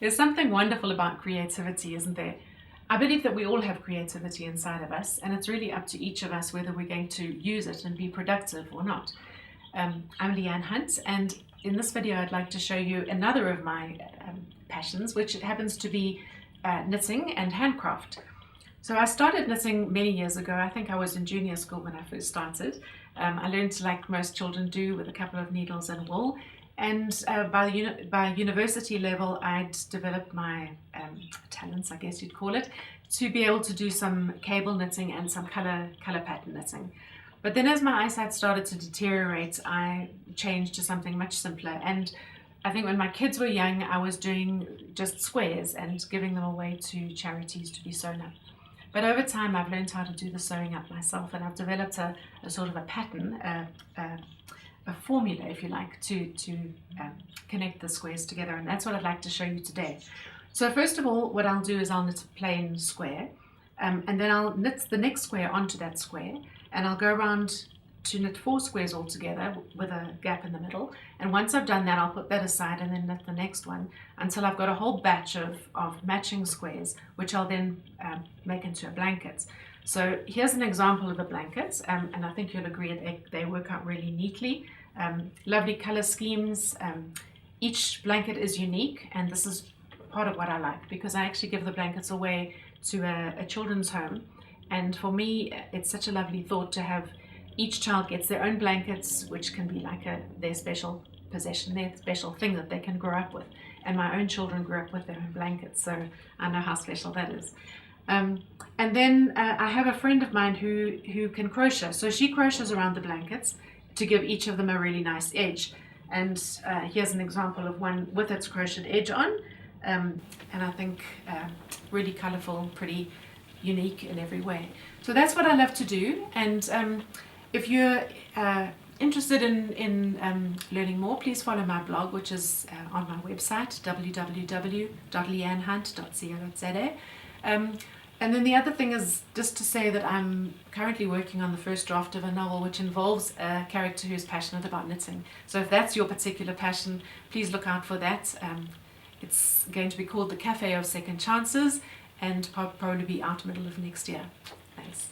There's something wonderful about creativity, isn't there? I believe that we all have creativity inside of us, and it's really up to each of us whether we're going to use it and be productive or not. I'm Leanne Hunt, and in this video I'd like to show you another of my passions, which happens to be knitting and handcraft. So I started knitting many years ago. I think I was in junior school when I first started. I learned, like most children do, with a couple of needles and wool. And by university level, I'd developed my talents, I guess you'd call it, to be able to do some cable knitting and some color pattern knitting. But then as my eyesight started to deteriorate, I changed to something much simpler. And I think when my kids were young, I was doing just squares and giving them away to charities to be sewn up. But over time, I've learned how to do the sewing up myself, and I've developed a sort of a pattern, a formula, if you like, to connect the squares together, and that's what I'd like to show you today. So first of all, what I'll do is I'll knit a plain square, and then I'll knit the next square onto that square, and I'll go around to knit 4 squares all together with a gap in the middle. And once I've done that, I'll put that aside and then knit the next one until I've got a whole batch of matching squares, which I'll then make into a blanket. So here's an example of a blanket, and I think you'll agree they work out really neatly. Lovely color schemes. Each blanket is unique, and this is part of what I like, because I actually give the blankets away to a children's home, and for me it's such a lovely thought to have each child gets their own blankets, which can be like their special possession, their special thing that they can grow up with. And my own children grew up with their own blankets, so I know how special that is. And then I have a friend of mine who can crochet, so she crochets around the blankets to give each of them a really nice edge. And here's an example of one with its crocheted edge on, and I think really colorful, pretty unique in every way. So that's what I love to do. And if you're interested in learning more, please follow my blog, which is on my website, www.leannehunt.co.za. And then the other thing is just to say that I'm currently working on the first draft of a novel which involves a character who's passionate about knitting. So if that's your particular passion, please look out for that. It's going to be called The Cafe of Second Chances, and probably be out middle of next year. Thanks.